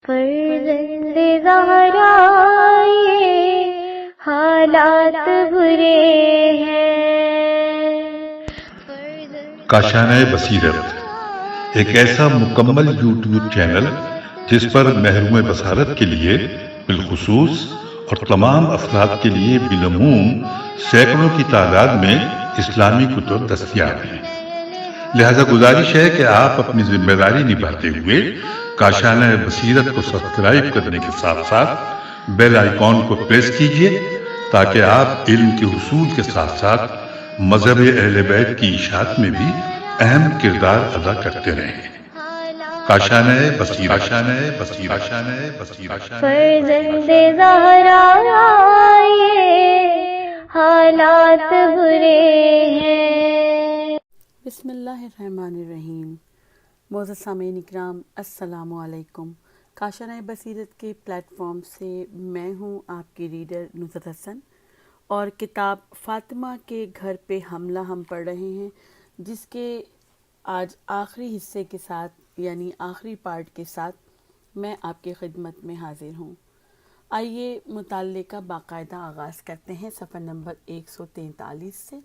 فرزند زہرا یہ حالات برے ہیں۔ کاشانۂ بصیرت ایک ایسا مکمل یوٹیوب چینل جس پر محروم بصارت کے لیے بالخصوص اور تمام افراد کے لیے بالعموم سینکڑوں کی تعداد میں اسلامی کتب دستیاب ہیں۔ لہذا گزارش ہے کہ آپ اپنی ذمہ داری نبھاتے ہوئے کاشانۂ بصیرت کو سبسکرائب کرنے کے ساتھ ساتھ بیل آئیکن کو پریس کیجیے تاکہ آپ علم کے حصول کے ساتھ ساتھ مذہب اہل بیت کی اشاعت میں بھی اہم کردار ادا کرتے رہیں۔ کاشانۂ بصیرت، کاشانۂ بصیرت، کاشانۂ بصیرت۔ فرزند زہرا یہ حالات برے ہیں۔ بسم اللہ الرحمن الرحیم۔ معزز سامعین اکرام، السلام علیکم۔ کاشانۂ بصیرت کے پلیٹ فارم سے میں ہوں آپ کی ریڈر نصرت حسن، اور کتاب فاطمہ کے گھر پہ حملہ ہم پڑھ رہے ہیں، جس کے آج آخری حصے کے ساتھ یعنی آخری پارٹ کے ساتھ میں آپ کی خدمت میں حاضر ہوں۔ آئیے مطالعے کا باقاعدہ آغاز کرتے ہیں صفحہ نمبر 143 سے۔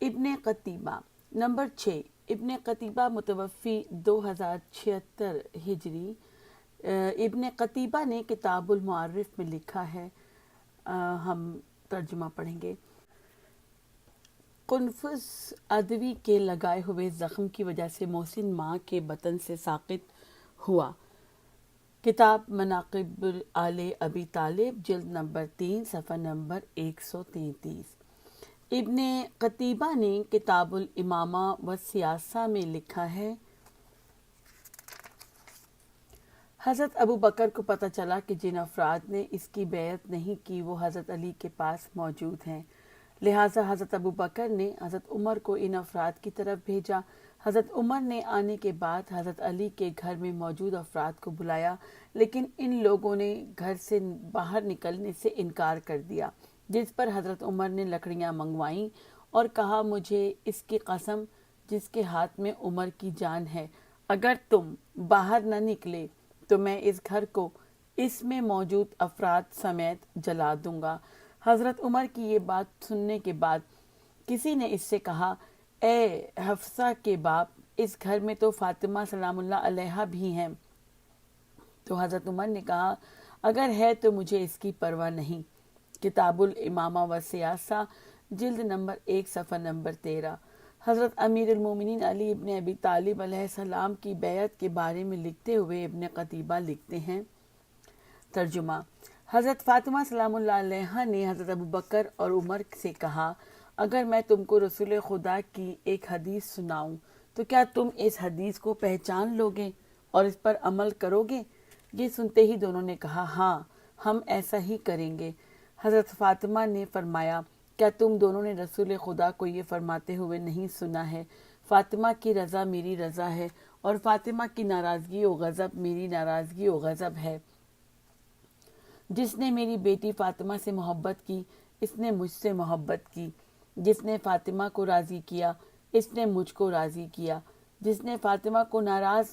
ابن قتیبہ نمبر 6۔ ابن قتیبہ متوفی 2076 ہجری۔ ابن قتیبہ نے کتاب المعارف میں لکھا ہے، ہم ترجمہ پڑھیں گے۔ قنفذ عدوی کے لگائے ہوئے زخم کی وجہ سے محسن ماں کے بطن سے ساقط ہوا۔ کتاب مناقب آل ابی طالب، جلد نمبر 3، صفحہ نمبر 133۔ ابن قتیبہ نے کتاب الامامہ و سیاسہ میں لکھا ہے، حضرت ابو بکر کو پتہ چلا کہ جن افراد نے اس کی بیعت نہیں کی وہ حضرت علی کے پاس موجود ہیں، لہٰذا حضرت ابو بکر نے حضرت عمر کو ان افراد کی طرف بھیجا۔ حضرت عمر نے آنے کے بعد حضرت علی کے گھر میں موجود افراد کو بلایا، لیکن ان لوگوں نے گھر سے باہر نکلنے سے انکار کر دیا، جس پر حضرت عمر نے لکڑیاں منگوائیں اور کہا، مجھے اس کی قسم جس کے ہاتھ میں عمر کی جان ہے، اگر تم باہر نہ نکلے تو میں اس گھر کو اس میں موجود افراد سمیت جلا دوں گا۔ حضرت عمر کی یہ بات سننے کے بعد کسی نے اس سے کہا، اے حفصہ کے باپ، اس گھر میں تو فاطمہ سلام اللہ علیہا بھی ہیں۔ تو حضرت عمر نے کہا، اگر ہے تو مجھے اس کی پرواہ نہیں۔ کتاب الامامہ و سیاسہ، جلد نمبر 1، صفحہ نمبر 13۔ حضرت امیر المومنین علی ابن ابی طالب علیہ السلام کی بیعت کے بارے میں لکھتے ہوئے ابن قتیبہ لکھتے ہیں، ترجمہ۔ حضرت فاطمہ سلام اللہ علیہا نے حضرت ابو بکر اور عمر سے کہا، اگر میں تم کو رسول خدا کی ایک حدیث سناؤں تو کیا تم اس حدیث کو پہچان لوگے اور اس پر عمل کرو گے؟ یہ سنتے ہی دونوں نے کہا، ہاں ہم ایسا ہی کریں گے۔ حضرت فاطمہ نے فرمایا، کیا تم دونوں نے رسول خدا کو یہ فرماتے ہوئے نہیں سنا ہے، فاطمہ کی رضا میری رضا ہے اور فاطمہ کی ناراضگی و غضب میری ناراضگی و غضب ہے۔ جس نے میری بیٹی فاطمہ سے محبت کی اس نے مجھ سے محبت کی، جس نے فاطمہ کو راضی کیا اس نے مجھ کو راضی کیا، جس نے فاطمہ کو ناراض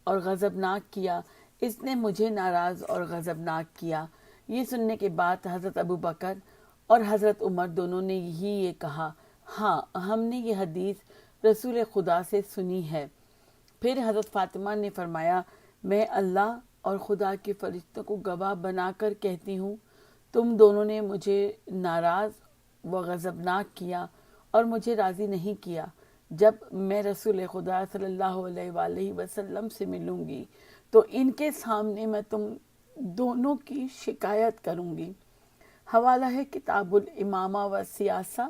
اور غضبناک کیا اس نے مجھے ناراض اور غضبناک کیا۔ یہ سننے کے بعد حضرت ابو بکر اور حضرت عمر دونوں نے یہ کہا، ہاں ہم نے یہ حدیث رسول خدا سے سنی ہے۔ پھر حضرت فاطمہ نے فرمایا، میں اللہ اور خدا کے فرشتوں کو گواہ بنا کر کہتی ہوں، تم دونوں نے مجھے ناراض و غضبناک کیا اور مجھے راضی نہیں کیا۔ جب میں رسول خدا صلی اللہ علیہ وآلہ وسلم سے ملوں گی تو ان کے سامنے میں تم دونوں کی شکایت کروں گی۔ حوالہ ہے کتاب الامامہ و سیاسہ،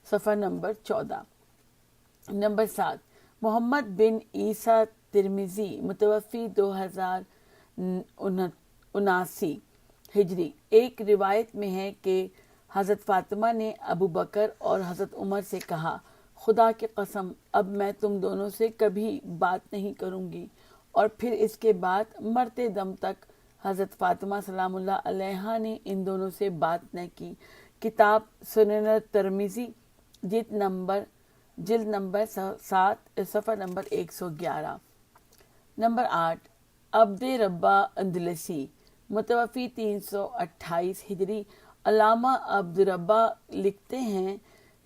صفحہ نمبر 14۔ نمبر 7۔ محمد بن عیسیٰ ترمذی متوفی 2079 ہجری۔ ایک روایت میں ہے کہ حضرت فاطمہ نے ابو بکر اور حضرت عمر سے کہا، خدا کی قسم اب میں تم دونوں سے کبھی بات نہیں کروں گی، اور پھر اس کے بعد مرتے دم تک حضرت فاطمہ سلام اللہ علیہا نے ان دونوں سے بات نہ کی۔ کتاب سنن ترمذی، جلد نمبر 7، صفحہ نمبر 111۔ نمبر 8۔ عبد ربا اندلسی متوفی 328 ہجری۔ علامہ عبد ربا لکھتے ہیں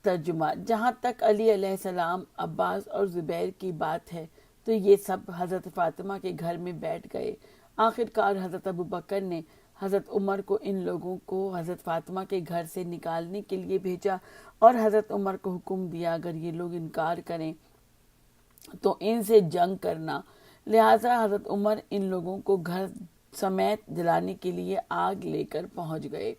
ترجمہ، جہاں تک علی علیہ السلام، عباس اور زبیر کی بات ہے تو یہ سب حضرت فاطمہ کے گھر میں بیٹھ گئے۔ آخر کار حضرت ابوبکر نے حضرت عمر کو ان لوگوں کو حضرت فاطمہ کے گھر سے نکالنے کے لیے بھیجا اور حضرت عمر کو حکم دیا اگر یہ لوگ انکار کریں تو ان سے جنگ کرنا۔ لہٰذا حضرت عمر ان لوگوں کو گھر سمیت جلانے کے لیے آگ لے کر پہنچ گئے،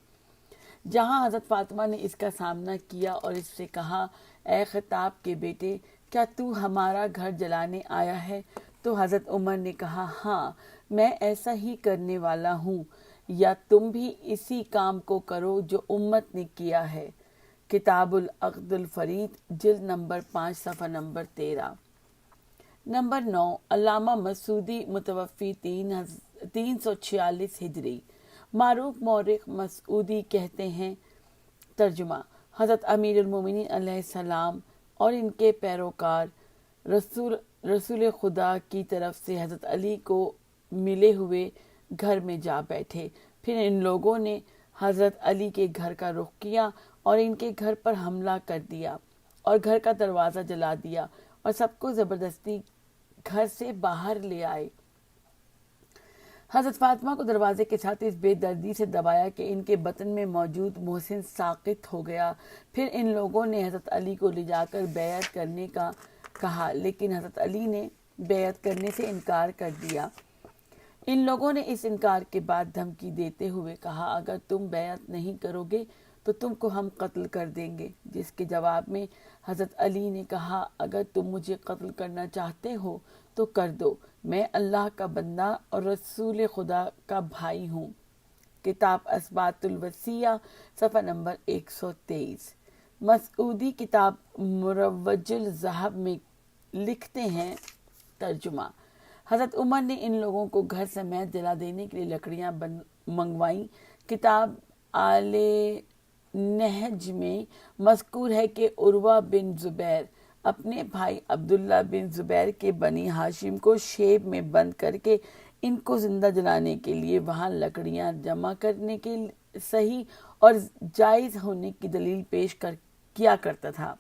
جہاں حضرت فاطمہ نے اس کا سامنا کیا اور اس سے کہا، اے خطاب کے بیٹے، کیا تو ہمارا گھر جلانے آیا ہے؟ تو حضرت عمر نے کہا، ہاں میں ایسا ہی کرنے والا ہوں، یا تم بھی اسی کام کو کرو جو امت نے کیا ہے۔ کتاب العقد الفرید جلد نمبر 5 صفحہ نمبر 13۔ نمبر 9، علامہ مسعودی متوفی 346 ہجری۔ معروف مورخ مسعودی کہتے ہیں ترجمہ، حضرت امیر المومنین علیہ السلام اور ان کے پیروکار رسول خدا کی طرف سے حضرت علی کو ملے ہوئے گھر میں جا بیٹھے، پھر ان لوگوں نے حضرت علی کے گھر کا رخ کیا اور ان کے گھر پر حملہ کر دیا اور گھر کا دروازہ جلا دیا اور سب کو زبردستی گھر سے باہر لے آئے۔ حضرت فاطمہ کو دروازے کے ساتھ اس بے دردی سے دبایا کہ ان کے بطن میں موجود محسن ساقط ہو گیا۔ پھر ان لوگوں نے حضرت علی کو لے جا کر بیعت کرنے کا کہا، لیکن حضرت علی نے بیعت کرنے سے انکار کر دیا۔ ان لوگوں نے اس انکار کے بعد دھمکی دیتے ہوئے کہا، اگر تم بیعت نہیں کرو گے تو تم کو ہم قتل کر دیں گے، جس کے جواب میں حضرت علی نے کہا، اگر تم مجھے قتل کرنا چاہتے ہو تو کر دو، میں اللہ کا بندہ اور رسول خدا کا بھائی ہوں۔ کتاب اثبات الوصیہ صفحہ نمبر 123۔ مسعودی کتاب مروج الذہب میں لکھتے ہیں ترجمہ، حضرت عمر نے ان لوگوں کو گھر سمیت جلا دینے کے لیے لکڑیاں منگوائیں۔ کتاب آل نہج میں مذکور ہے کہ عروہ بن زبیر اپنے بھائی عبداللہ بن زبیر کے بنی ہاشم کو شیب میں بند کر کے ان کو زندہ جلانے کے لیے وہاں لکڑیاں جمع کرنے کے صحیح اور جائز ہونے کی دلیل پیش کیا کرتا تھا،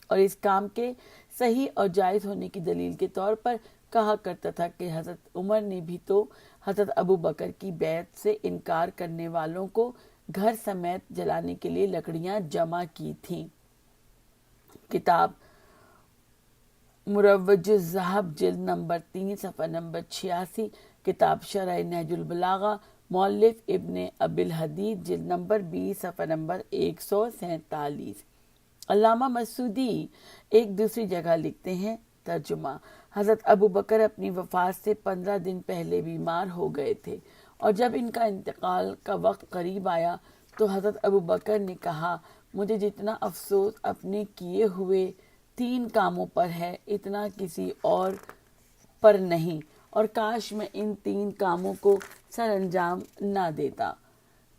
اور اس کام کے صحیح اور جائز ہونے کی دلیل کے طور پر کہا کرتا تھا کہ حضرت عمر نے بھی تو حضرت ابوبکر کی بیعت سے انکار کرنے والوں کو گھر سمیت جلانے کے لیے لکڑیاں جمع کی تھیں۔ کتاب مروج الذہب جلد نمبر 3 صفحہ نمبر 86۔ کتاب شرح نہج البلاغہ مؤلف ابن ابی الحدید جلد نمبر 20 صفحہ نمبر 147۔ علامہ مسعودی ایک دوسری جگہ لکھتے ہیں ترجمہ، حضرت ابوبکر اپنی وفات سے 15 دن پہلے بیمار ہو گئے تھے، اور جب ان کا انتقال کا وقت قریب آیا تو حضرت ابوبکر نے کہا، مجھے جتنا افسوس اپنے کیے ہوئے 3 کاموں پر ہے اتنا کسی اور پر نہیں، اور کاش میں ان 3 کاموں کو سر انجام نہ دیتا۔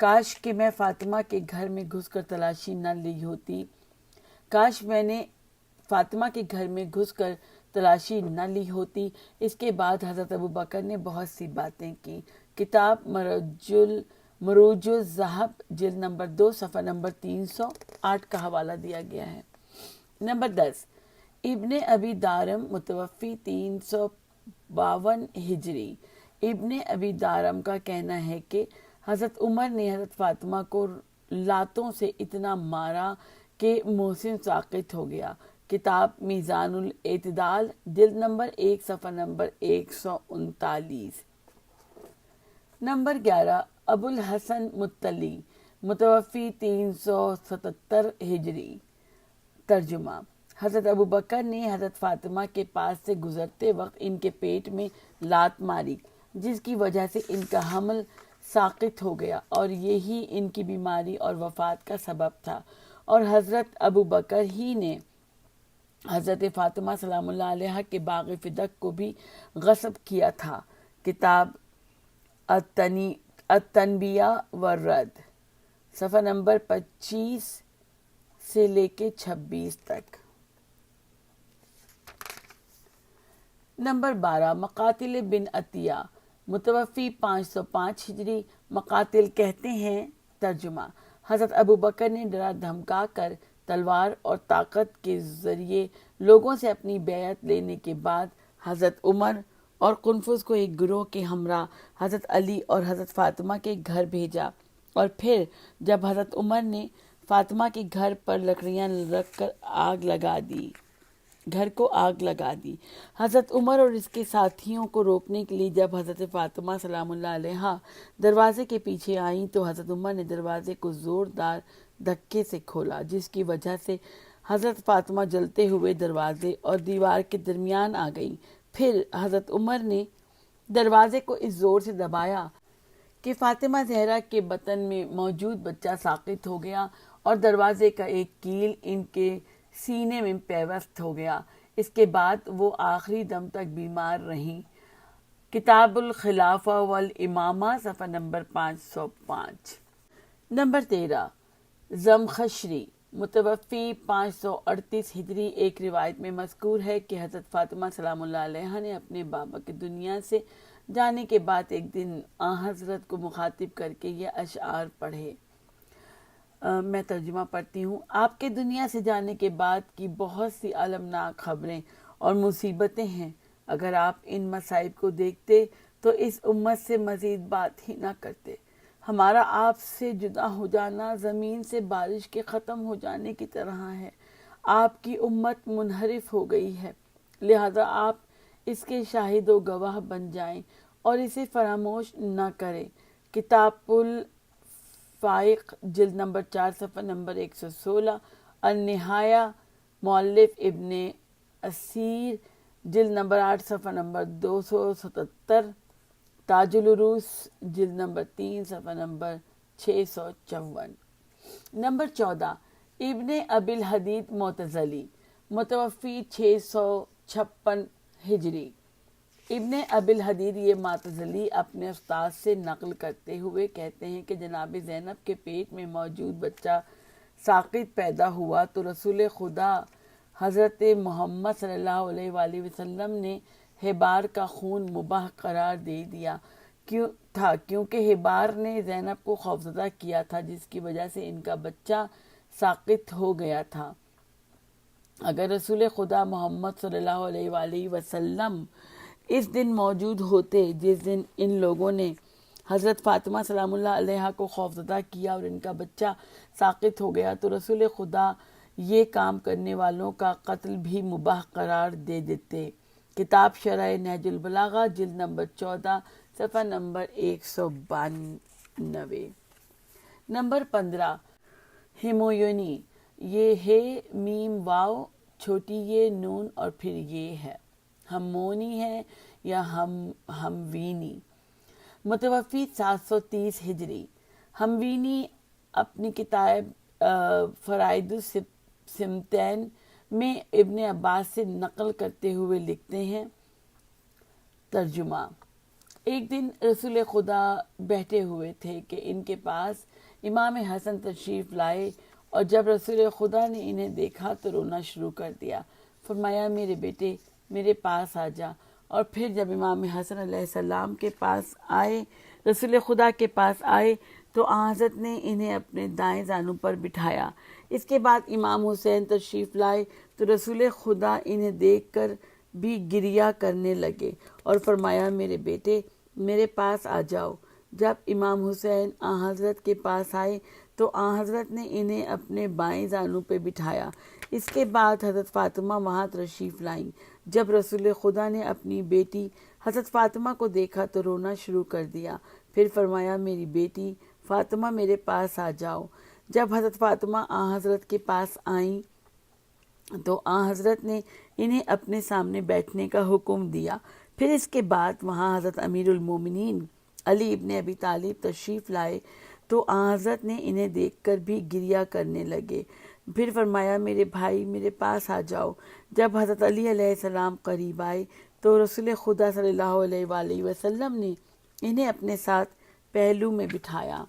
کاش کہ میں فاطمہ کے گھر میں گھس کر تلاشی نہ لی ہوتی، کاش میں نے فاطمہ کے گھر میں گھس کر تلاشی نہ لی ہوتی۔ اس کے بعد حضرت ابوبکر نے بہت سی باتیں کی۔ کتاب مروج الذہب جلد نمبر 2 صفحہ نمبر 308 کا حوالہ دیا گیا ہے۔ نمبر 10، ابن ابی دارم متوفی 352 ہجری۔ ابن ابی دارم کا کہنا ہے کہ حضرت عمر نے حضرت فاطمہ کو لاتوں سے اتنا مارا کہ محسن ساقط ہو گیا۔ کتاب میزان الاعتدال جلد نمبر 1 صفحہ نمبر 139۔ نمبر 11، ابو الحسن مطلی متوفی 377 ہجری۔ ترجمہ، حضرت ابوبکر نے حضرت فاطمہ کے پاس سے گزرتے وقت ان کے پیٹ میں لات ماری، جس کی وجہ سے ان کا حمل ساقط ہو گیا، اور یہی ان کی بیماری اور وفات کا سبب تھا، اور حضرت ابوبکر ہی نے حضرت فاطمہ سلام اللہ علیہا کے باغ فدق کو بھی غصب کیا تھا۔ کتاب التنبیہ والرد صفحہ نمبر 25 سے لے کے 26 تک۔ نمبر 12، مقاتل بن عطیہ متوفی 505 ہجری۔ مقاتل کہتے ہیں، ترجمہ: حضرت ابو بکر نے ڈرا دھمکا کر تلوار اور طاقت کے ذریعے لوگوں سے اپنی بیعت لینے کے بعد حضرت عمر اور قنفذ کو ایک گروہ کے ہمراہ حضرت علی اور حضرت فاطمہ کے گھر بھیجا، اور پھر جب حضرت عمر نے فاطمہ کے گھر پر لکڑیاں رکھ کر گھر کو آگ لگا دی۔ حضرت عمر اور اس کے ساتھیوں کو روکنے کے لیے جب حضرت فاطمہ سلام اللہ علیہا دروازے کے پیچھے آئیں تو حضرت عمر نے دروازے کو زوردار دھکے سے کھولا، جس کی وجہ سے حضرت فاطمہ جلتے ہوئے دروازے اور دیوار کے درمیان آ گئیں۔ پھر حضرت عمر نے دروازے کو اس زور سے دبایا کہ فاطمہ زہرا کے بطن میں موجود بچہ ساقط ہو گیا اور دروازے کا ایک کیل ان کے سینے میں پیوست ہو گیا۔ اس کے بعد وہ آخری دم تک بیمار رہیں۔ کتاب الخلافہ والامامہ، صفحہ نمبر 505۔ نمبر 13، زمخشری، متوفی 538 ہجری۔ ایک روایت میں مذکور ہے کہ حضرت فاطمہ سلام اللہ علیہا نے اپنے بابا کے دنیا سے جانے کے بعد ایک دن حضرت کو مخاطب کر کے یہ اشعار پڑھے۔ میں ترجمہ پڑھتی ہوں۔ آپ کے دنیا سے جانے کے بعد کی بہت سی المناک خبریں اور مصیبتیں ہیں۔ اگر آپ ان مصائب کو دیکھتے تو اس امت سے مزید بات ہی نہ کرتے۔ ہمارا آپ سے جدا ہو جانا زمین سے بارش کے ختم ہو جانے کی طرح ہے۔ آپ کی امت منحرف ہو گئی ہے، لہذا آپ اس کے شاہد و گواہ بن جائیں اور اسے فراموش نہ کریں۔ کتاب الفائق، جلد نمبر 4، صفحہ نمبر 116۔ النہایہ، مؤلف ابن اسیر، جلد نمبر 8، صفحہ نمبر 277۔ تاج العروس، جلد نمبر 3، صفحہ نمبر 654۔ نمبر 14، ابن ابی الحدید معتزلی، متوفی 656 ہجری۔ ابن ابی الحدید یہ معتزلی اپنے استاد سے نقل کرتے ہوئے کہتے ہیں کہ جناب زینب کے پیٹ میں موجود بچہ ساقط پیدا ہوا تو رسول خدا حضرت محمد صلی اللہ علیہ وآلہ وسلم نے حبار کا خون مباح قرار دے دیا کیونکہ حبار نے زینب کو خوفزدہ کیا تھا، جس کی وجہ سے ان کا بچہ ساقط ہو گیا تھا۔ اگر رسول خدا محمد صلی اللہ علیہ وآلہ وسلم اس دن موجود ہوتے جس دن ان لوگوں نے حضرت فاطمہ سلام اللہ علیہا کو خوفزدہ کیا اور ان کا بچہ ساقط ہو گیا تو رسول خدا یہ کام کرنے والوں کا قتل بھی مباح قرار دے دیتے۔ کتاب شرح نہج البلاغہ، جلد نمبر 14، صفحہ نمبر 192۔ نمبر 15، ہمویونی، یہ ہے میم واو چھوٹی یہ نون اور پھر یہ ہے، ہمونی ہے یا ہموینی، متوفی 730 ہجری۔ ہموینی اپنی کتاب فرائد السمتین میں ابن عباس سے نقل کرتے ہوئے لکھتے ہیں، ترجمہ: ایک دن رسول خدا بیٹھے ہوئے تھے کہ ان کے پاس امام حسن تشریف لائے، اور جب رسول خدا نے انہیں دیکھا تو رونا شروع کر دیا۔ فرمایا، میرے بیٹے میرے پاس آ جا۔ اور پھر جب امام حسن علیہ السلام کے پاس آئے، رسول خدا کے پاس آئے تو حضرت نے انہیں اپنے دائیں زانو پر بٹھایا۔ اس کے بعد امام حسین تشریف لائے تو رسول خدا انہیں دیکھ کر بھی گریہ کرنے لگے اور فرمایا، میرے بیٹے میرے پاس آ جاؤ۔ جب امام حسین حضرت کے پاس آئے تو حضرت نے انہیں اپنے بائیں زانو پہ بٹھایا۔ اس کے بعد حضرت فاطمہ وہاں تشریف لائیں۔ جب رسول خدا نے اپنی بیٹی حضرت فاطمہ کو دیکھا تو رونا شروع کر دیا۔ پھر فرمایا، میری بیٹی فاطمہ میرے پاس آ جاؤ۔ جب حضرت فاطمہ حضرت کے پاس آئیں تو حضرت نے انہیں اپنے سامنے بیٹھنے کا حکم دیا۔ پھر اس کے بعد وہاں حضرت امیر المومنین علی ابن ابی طالب تشریف لائے تو حضرت نے انہیں دیکھ کر بھی گریہ کرنے لگے۔ پھر فرمایا، میرے بھائی میرے پاس آ جاؤ۔ جب حضرت علی علیہ السلام قریب آئے تو رسول خدا صلی اللہ علیہ وآلہ وسلم نے انہیں اپنے ساتھ پہلو میں بٹھایا۔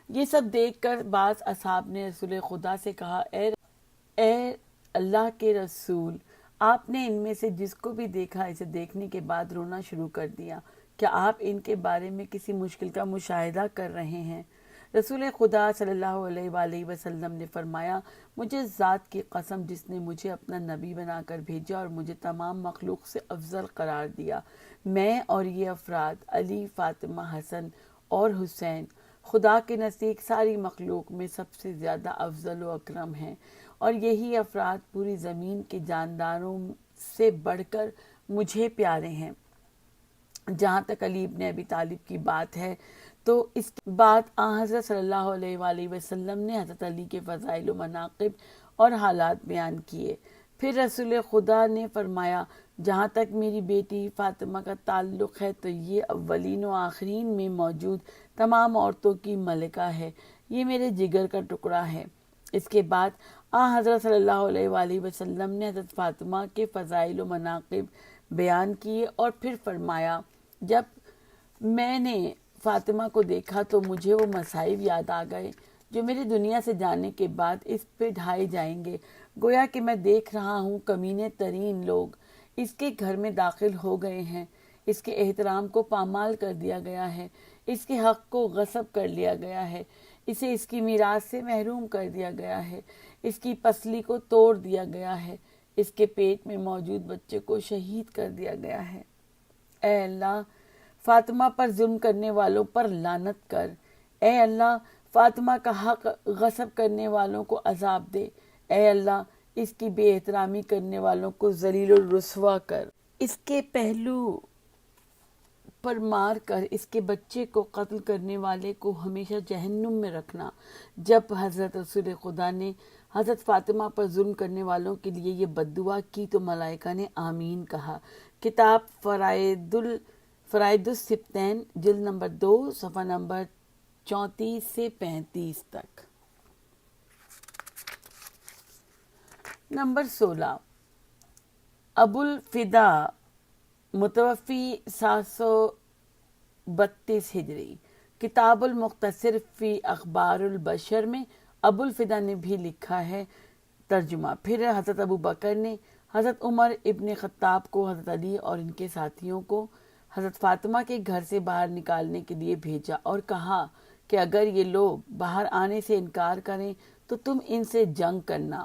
یہ سب دیکھ کر بعض اصحاب نے رسول خدا سے کہا، اے اللہ کے رسول، آپ نے ان میں سے جس کو بھی دیکھا اسے دیکھنے کے بعد رونا شروع کر دیا، کیا آپ ان کے بارے میں کسی مشکل کا مشاہدہ کر رہے ہیں؟ رسول خدا صلی اللہ علیہ وآلہ وسلم نے فرمایا، مجھے ذات کی قسم جس نے مجھے اپنا نبی بنا کر بھیجا اور مجھے تمام مخلوق سے افضل قرار دیا، میں اور یہ افراد علی، فاطمہ، حسن اور حسین خدا کے نزدیک ساری مخلوق میں سب سے زیادہ افضل و اکرم ہیں، اور یہی افراد پوری زمین کے جانداروں سے بڑھ کر مجھے پیارے ہیں۔ جہاں تک علی ابن ابی طالب کی بات ہے تو اس کے بعد حضرت صلی اللہ علیہ وآلہ وسلم نے حضرت علی کے فضائل و مناقب اور حالات بیان کیے۔ پھر رسول خدا نے فرمایا، جہاں تک میری بیٹی فاطمہ کا تعلق ہے تو یہ اولین و آخرین میں موجود تمام عورتوں کی ملکہ ہے، یہ میرے جگر کا ٹکڑا ہے۔ اس کے بعد حضرت صلی اللہ علیہ وآلہ وسلم نے حضرت فاطمہ کے فضائل و مناقب بیان کیے اور پھر فرمایا، جب میں نے فاطمہ کو دیکھا تو مجھے وہ مصائب یاد آ گئے جو میرے دنیا سے جانے کے بعد اس پہ ڈھائے جائیں گے۔ گویا کہ میں دیکھ رہا ہوں کمینے ترین لوگ اس کے گھر میں داخل ہو گئے ہیں، اس کے احترام کو پامال کر دیا گیا ہے، اس کے حق کو غصب کر لیا گیا ہے، اسے اس کی میراث سے محروم کر دیا گیا ہے، اس کی پسلی کو توڑ دیا گیا ہے، اس کے پیٹ میں موجود بچے کو شہید کر دیا گیا ہے۔ اے اللہ، فاطمہ پر ظلم کرنے والوں پر لعنت کر۔ اے اللہ، فاطمہ کا حق غصب کرنے والوں کو عذاب دے۔ اے اللہ، اس کی بے احترامی کرنے والوں کو ذلیل و رسوا کر، اس کے پہلو پر مار کر اس کے بچے کو قتل کرنے والے کو ہمیشہ جہنم میں رکھنا۔ جب حضرت رسول خدا نے حضرت فاطمہ پر ظلم کرنے والوں کے لیے یہ بد دعا کی تو ملائکہ نے آمین کہا۔ کتاب فرائد السبتین، جلد نمبر 2، صفحہ نمبر 34 سے 35 تک۔ نمبر 16، ابو الفدا متوفی 732 ہجری۔ کتاب المختصر فی اخبار البشر میں ابو الفدا نے بھی لکھا ہے ترجمہ۔ پھر حضرت ابو بکر نے حضرت عمر ابن خطاب کو حضرت علی اور ان کے ساتھیوں کو حضرت فاطمہ کے گھر سے باہر نکالنے کے لیے بھیجا اور کہا کہ اگر یہ لوگ باہر آنے سے انکار کریں تو تم ان سے جنگ کرنا۔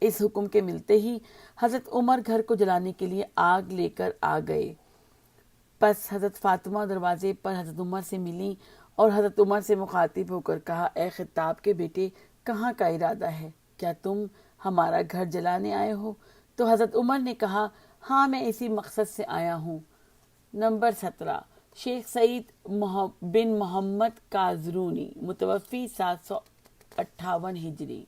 اس حکم کے ملتے ہی حضرت عمر گھر کو جلانے کے لیے آگ لے کر آ گئے۔ پس حضرت فاطمہ دروازے پر حضرت عمر سے ملی اور حضرت عمر سے مخاطب ہو کر کہا، اے خطاب کے بیٹے، کہاں کا ارادہ ہے؟ کیا تم ہمارا گھر جلانے آئے ہو؟ تو حضرت عمر نے کہا، ہاں، میں اسی مقصد سے آیا ہوں۔ نمبر 17، شیخ سعید بن محمد کازرونی، متوفی 758 ہجری۔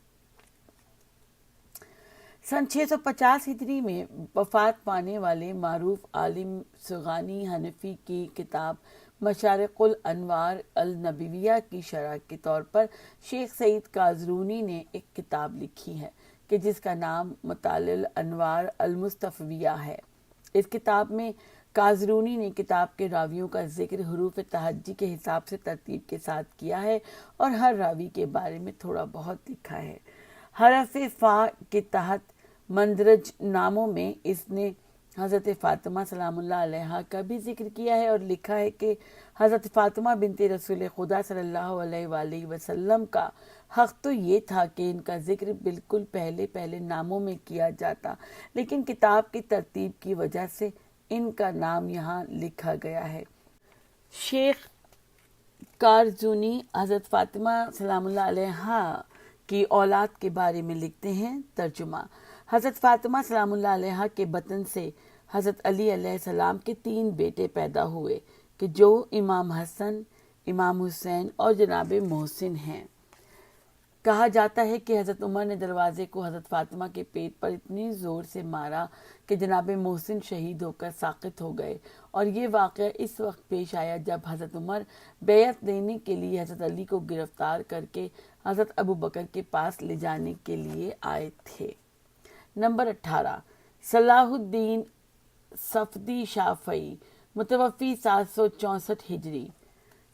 سن 650 ہجری میں وفات پانے والے معروف عالم سغانی حنفی کی کتاب مشارق الانوار النبویہ کی شرح کے طور پر شیخ سعید کازرونی نے ایک کتاب لکھی ہے کہ جس کا نام مطالع الانوار المصطفیہ ہے۔ اس کتاب میں کازرونی نے کتاب کے راویوں کا ذکر حروف تہجی کے حساب سے ترتیب کے ساتھ کیا ہے اور ہر راوی کے بارے میں تھوڑا بہت لکھا ہے۔ حرف فا کے تحت مندرج ناموں میں اس نے حضرت فاطمہ سلام اللہ علیہا کا بھی ذکر کیا ہے اور لکھا ہے کہ حضرت فاطمہ بنت رسول خدا صلی اللہ علیہ وآلہ وسلم کا حق تو یہ تھا کہ ان کا ذکر بالکل پہلے ناموں میں کیا جاتا، لیکن کتاب کی ترتیب کی وجہ سے ان کا نام یہاں لکھا گیا ہے۔ شیخ کارزونی حضرت فاطمہ سلام اللہ علیہا کی اولاد کے بارے میں لکھتے ہیں ترجمہ۔ حضرت فاطمہ سلام اللہ علیہا کے بطن سے حضرت علی علیہ السلام کے 3 بیٹے پیدا ہوئے کہ جو امام حسن، امام حسین اور جناب محسن ہیں۔ کہا جاتا ہے کہ حضرت عمر نے دروازے کو حضرت فاطمہ کے پیٹ پر اتنی زور سے مارا کہ جناب محسن شہید ہو کر ساقط ہو گئے، اور یہ واقعہ اس وقت پیش آیا جب حضرت عمر بیعت دینے کے لیے حضرت علی کو گرفتار کر کے حضرت ابو بکر کے پاس لے جانے کے لیے آئے تھے۔ نمبر 18، صلاح الدین صفدی شافعی، متوفی 764 ہجری۔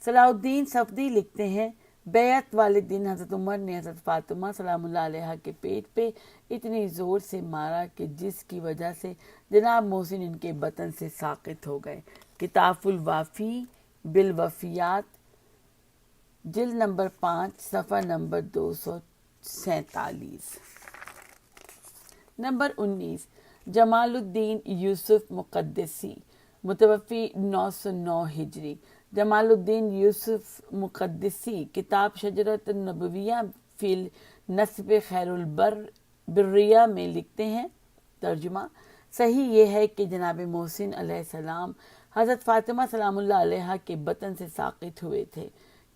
صلاح الدین صفدی لکھتے ہیں، بیعت والے دن حضرت عمر نے حضرت فاطمہ سلام اللہ علیہا کے پیٹ پہ اتنی زور سے مارا کہ جس کی وجہ سے جناب محسن ان کے بطن سے ساقط ہو گئے۔ کتاب الوافی بالوفیات، جلد نمبر 5 صفحہ نمبر 247۔ نمبر 19، جمال الدین یوسف مقدسی، متوفی 909 ہجری۔ جمال الدین یوسف مقدسی کتاب شجرۃ النبویہ فی النسب خیر البریہ میں لکھتے ہیں، ترجمہ: صحیح یہ ہے کہ جناب محسن علیہ السلام حضرت فاطمہ سلام اللہ علیہا کے بطن سے ساقط ہوئے تھے۔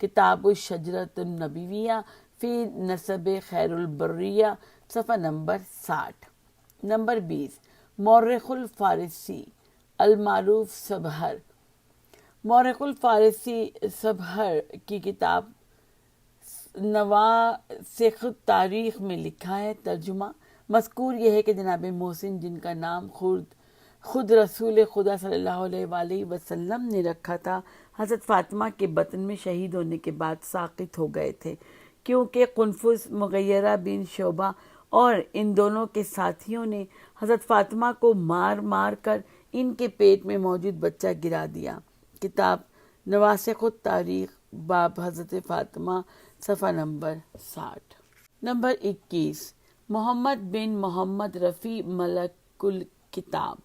کتاب الشجرۃ النبویہ فی نسب خیر البریہ، صفحہ نمبر 60۔ نمبر 20، مورخ الفارسی المعروف سبہر، مورخ الفارسی سبہر کی کتاب نواسخ التاریخ میں لکھا ہے، ترجمہ: مذکور یہ ہے کہ جناب محسن، جن کا نام خود رسول خدا صلی اللہ علیہ وآلہ وسلم نے رکھا تھا، حضرت فاطمہ کے بطن میں شہید ہونے کے بعد ساقط ہو گئے تھے، کیونکہ قنفذ، مغیرہ بن شعبہ اور ان دونوں کے ساتھیوں نے حضرت فاطمہ کو مار مار کر ان کے پیٹ میں موجود بچہ گرا دیا۔ کتاب نواسخ التاریخ باب حضرت فاطمہ، صفحہ نمبر 60۔ نمبر 21، محمد بن محمد رفیع ملک الکتاب،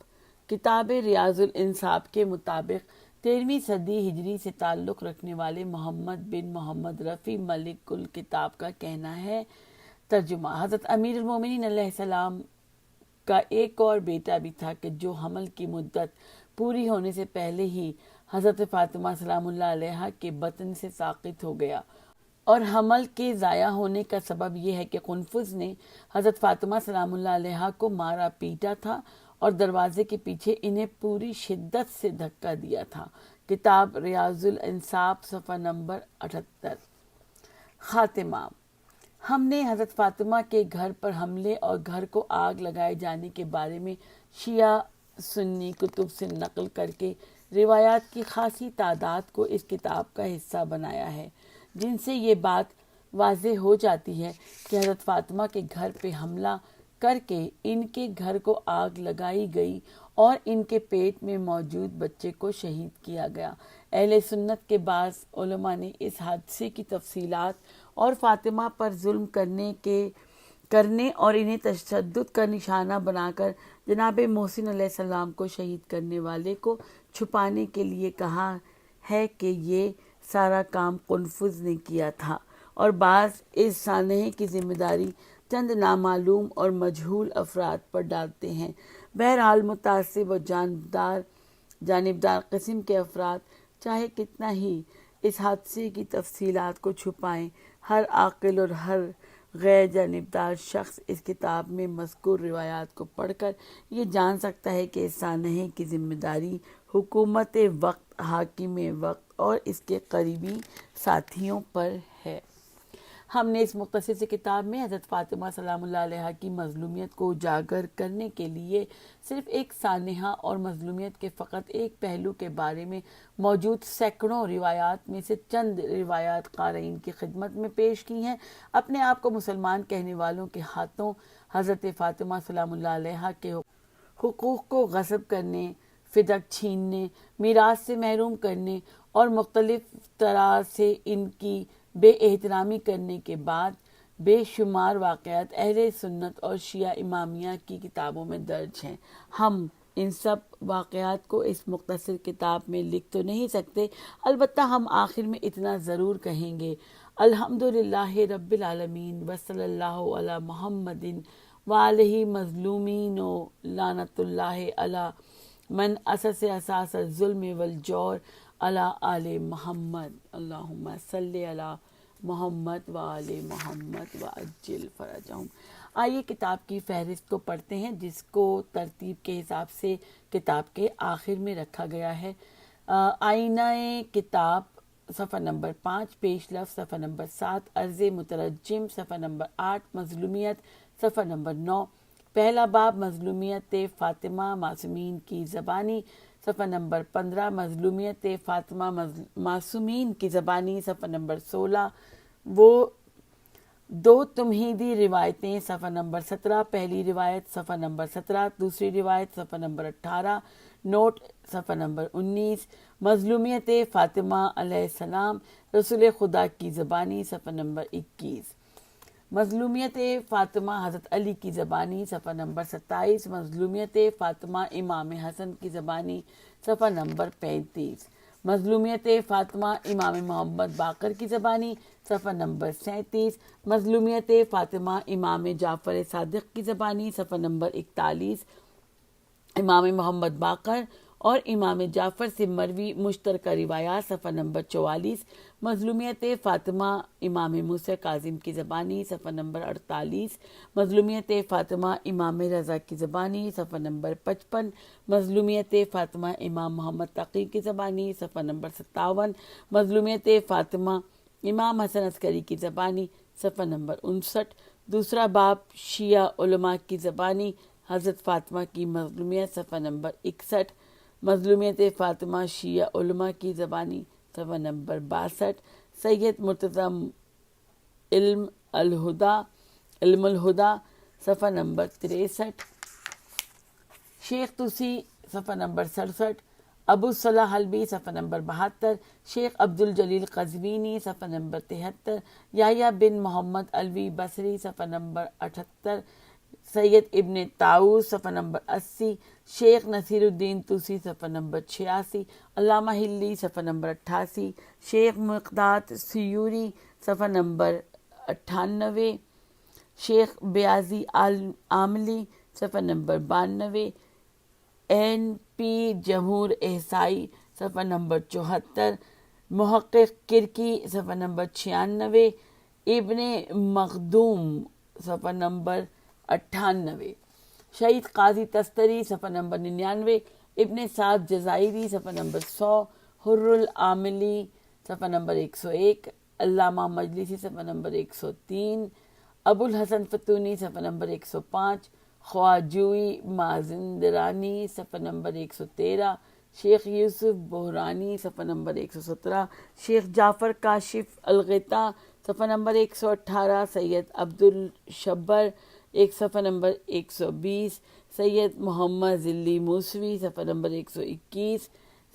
کتاب ریاض الانصاب کے مطابق 13ویں صدی ہجری سے تعلق رکھنے والے محمد بن محمد رفیع ملک الکتاب کا کہنا ہے، ترجمہ: حضرت امیر المومنین علیہ السلام کا ایک اور بیٹا بھی تھا کہ جو حمل کی مدت پوری ہونے سے پہلے ہی حضرت فاطمہ سلام اللہ علیہا کے بطن سے ساقط ہو گیا، اور حمل کے ضائع ہونے کا سبب یہ ہے کہ قنفذ نے حضرت فاطمہ سلام اللہ علیہا کو مارا پیٹا تھا اور دروازے کے پیچھے انہیں پوری شدت سے دھکا دیا تھا۔ کتاب ریاض الانصاب، صفحہ نمبر 78۔ خاتمہ: ہم نے حضرت فاطمہ کے گھر پر حملے اور گھر کو آگ لگائے جانے کے بارے میں شیعہ سنی کتب سے نقل کر کے روایات کی خاصی تعداد کو اس کتاب کا حصہ بنایا ہے، جن سے یہ بات واضح ہو جاتی ہے کہ حضرت فاطمہ کے گھر پہ حملہ کر کے ان کے گھر کو آگ لگائی گئی اور ان کے پیٹ میں موجود بچے کو شہید کیا گیا۔ اہل سنت کے بعض علماء نے اس حادثے کی تفصیلات اور فاطمہ پر ظلم کرنے اور انہیں تشدد کا نشانہ بنا کر جناب محسن علیہ السلام کو شہید کرنے والے کو چھپانے کے لیے کہا ہے کہ یہ سارا کام قنفذ نے کیا تھا، اور بعض اس سانحے کی ذمہ داری چند نامعلوم اور مجہول افراد پر ڈالتے ہیں۔ بہرحال متعصب و جانبدار قسم کے افراد چاہے کتنا ہی اس حادثے کی تفصیلات کو چھپائیں، ہر عاقل اور ہر غیر جانبدار شخص اس کتاب میں مذکور روایات کو پڑھ کر یہ جان سکتا ہے کہ اس سانحے کی ذمہ داری حکومت وقت، حاکم وقت اور اس کے قریبی ساتھیوں پر ہے۔ ہم نے اس مختصر سی کتاب میں حضرت فاطمہ سلام اللہ علیہا کی مظلومیت کو اجاگر کرنے کے لیے صرف ایک سانحہ اور مظلومیت کے فقط ایک پہلو کے بارے میں موجود سینکڑوں روایات میں سے چند روایات قارئین کی خدمت میں پیش کی ہیں۔ اپنے آپ کو مسلمان کہنے والوں کے ہاتھوں حضرت فاطمہ سلام اللہ علیہا کے حقوق کو غصب کرنے، فدک چھیننے، میراث سے محروم کرنے اور مختلف طرح سے ان کی بے احترامی کرنے کے بعد بے شمار واقعات اہل سنت اور شیعہ امامیہ کی کتابوں میں درج ہیں۔ ہم ان سب واقعات کو اس مختصر کتاب میں لکھ تو نہیں سکتے، البتہ ہم آخر میں اتنا ضرور کہیں گے: الحمدللہ رب العالمین وصلی اللہ علی محمد وآلہ مظلومین لعنت اللہ علی من اسس اساس الظلم والجور علی آل محمد، اللہم صلی علی محمد وآل محمد وعجل فرجہم۔ آئیے کتاب کی فہرست کو پڑھتے ہیں، جس کو ترتیب کے حساب سے کتاب کے آخر میں رکھا گیا ہے۔ آئینہ کتاب صفحہ نمبر 5، پیش لفظ صفحہ نمبر 7، عرض مترجم صفحہ نمبر 8، مظلومیت صفحہ نمبر 9، پہلا باب مظلومیت فاطمہ معصومین کی زبانی صفحہ نمبر 15، مظلومیت فاطمہ معصومین کی زبانی صفحہ نمبر 16، وہ دو تمہیدی روایتیں صفحہ نمبر 17، پہلی روایت صفحہ نمبر 17، دوسری روایت صفحہ نمبر 18، نوٹ صفحہ نمبر 19، مظلومیت فاطمہ علیہ السلام رسول خدا کی زبانی صفحہ نمبر 21، مظلومیت فاطمہ حضرت علی کی زبانی صفحہ نمبر 27، مظلومیت فاطمہ امام حسن کی زبانی صفحہ نمبر 35، مظلومیت فاطمہ امام محمد باقر کی زبانی صفحہ نمبر 37، مظلومیت فاطمہ امام جعفر صادق کی زبانی صفحہ نمبر 41، امام محمد باقر اور امام جعفر سے مروی مشترکہ روایات صفحہ نمبر 44، مظلومیت فاطمہ امام موسیٰ کاظم کی زبانی صفحہ نمبر 48، مظلومیت فاطمہ امام رضا کی زبانی صفحہ نمبر 55، مظلومیت فاطمہ امام محمد تقی کی زبانی صفحہ نمبر 57، مظلومیت فاطمہ امام حسن عسکری کی زبانی صفحہ نمبر 59، دوسرا باب شیعہ علماء کی زبانی حضرت فاطمہ کی مظلومیت صفحہ نمبر 61، مظلومیت فاطمہ شیعہ علماء کی زبانی صفحہ نمبر 62، سید مرتضیٰ علم الہدا صفحہ نمبر 63، شیخ طوسی صفحہ نمبر 67، ابو صلاح حلبی صفحہ نمبر 72، شیخ عبد الجلیل قزوینی صفحہ نمبر 73، یحییٰ بن محمد علوی بصری صفحہ نمبر 78، سید ابن طاؤس صفحہ نمبر 80، شیخ نصیر الدین طوسی صفحہ نمبر 86، علامہ ہلی صفحہ نمبر 88، شیخ مقداد سیوری صفحہ نمبر 98، شیخ بیازی عاملی صفحہ نمبر 92، این پی جمہور احسائی صفحہ نمبر 74، محقق کرکی صفحہ نمبر 96، ابن مخدوم صفحہ نمبر 98، شہید قاضی تستری صفحہ نمبر 99، ابن سعد جزائری صفحہ نمبر 100، حر العاملی صفحہ نمبر 101، علامہ مجلسی صفحہ نمبر 103، ابو الحسن فتونی صفحہ نمبر 105، خواجوی مازندرانی صفحہ نمبر 113، شیخ یوسف بحرانی صفحہ نمبر 117، شیخ جعفر کاشف الغطا صفحہ نمبر 118، سید عبد الشبر ایک صفحہ نمبر 120، سید محمد ذلی موسوی صفحہ نمبر 121،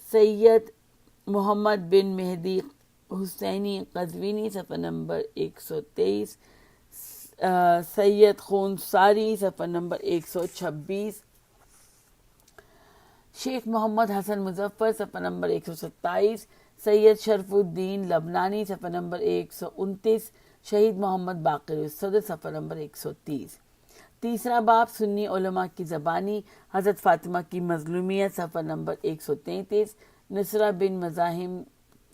سید محمد بن مہدی حسینی قزوینی صفحہ نمبر 123، سید خونساری صفحہ نمبر 126، شیخ محمد حسن مظفر صفحہ نمبر 127، سید شرف الدین لبنانی صفحہ نمبر 129، شہید محمد باقر الصدر صفحہ نمبر 130۔ تیسرا باب سنی علماء کی زبانی حضرت فاطمہ کی مظلومیت صفحہ نمبر 133، نصرہ بن مزاحم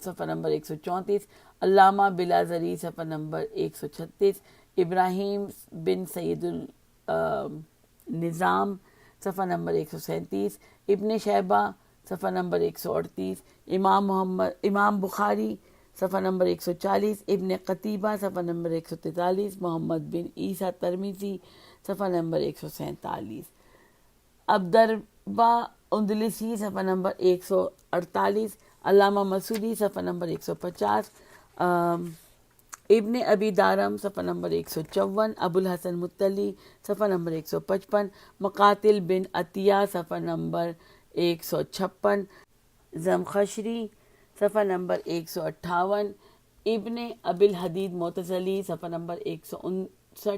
صفحہ نمبر 134، علامہ بلازری صفحہ نمبر 136، ابراہیم بن سید النظام صفحہ نمبر 137، ابن شیبہ صفحہ نمبر 138، امام بخاری صفحہ نمبر 140، ابن قتیبہ صفحہ نمبر 143، محمد بن عیسیٰ ترمذی صفحہ نمبر 147، عبدالربہ اندلسی صفحہ نمبر 148، علامہ مسعودی صفحہ نمبر 150، ابن ابی دارم صفحہ نمبر 154، ابو الحسن مطلی صفحہ نمبر 155، مقاتل بن عطیہ صفحہ نمبر 156، زمخشری صفحہ نمبر 158، ابن ابی الحدید معتزلی صفحہ نمبر 159،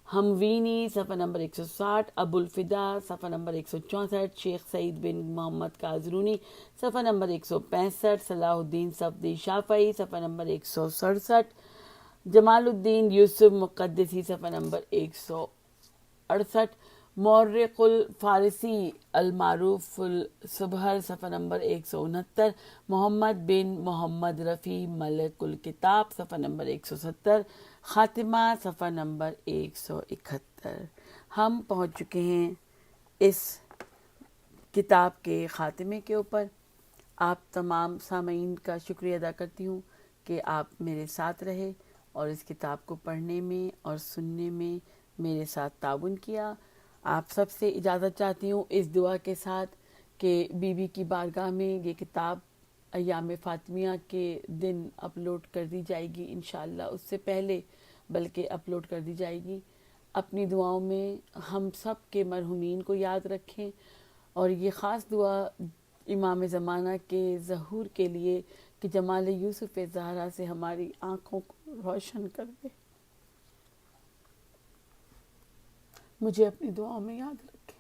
ہموینی صفحہ نمبر 160، ابو الفدا صفحہ نمبر 164، شیخ سعید بن محمد کازرونی صفحہ نمبر 165، صلاح الدین صفدی شافعی صفحہ نمبر 167، جمال الدین یوسف مقدسی صفحہ نمبر 168، مورخ الفارسی المعروف الصبہر صفحہ نمبر 169، محمد بن محمد رفیع ملک الکتاب صفحہ نمبر 170، خاتمہ صفحہ نمبر 171۔ ہم پہنچ چکے ہیں اس کتاب کے خاتمے کے اوپر۔ آپ تمام سامعین کا شکریہ ادا کرتی ہوں کہ آپ میرے ساتھ رہے اور اس کتاب کو پڑھنے میں اور سننے میں میرے ساتھ تعاون کیا۔ آپ سب سے اجازت چاہتی ہوں اس دعا کے ساتھ کہ بی بی کی بارگاہ میں یہ کتاب ایام فاطمیہ کے دن اپلوڈ کر دی جائے گی انشاءاللہ، اس سے پہلے بلکہ اپلوڈ کر دی جائے گی۔ اپنی دعاؤں میں ہم سب کے مرحومین کو یاد رکھیں اور یہ خاص دعا امام زمانہ کے ظہور کے لیے کہ جمال یوسف زہرا سے ہماری آنکھوں کو روشن کر دے. مجھے اپنی دعاؤں میں یاد رکھیں.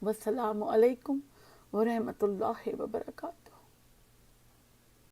والسلام علیکم ورحمۃ اللہ وبرکاتہ.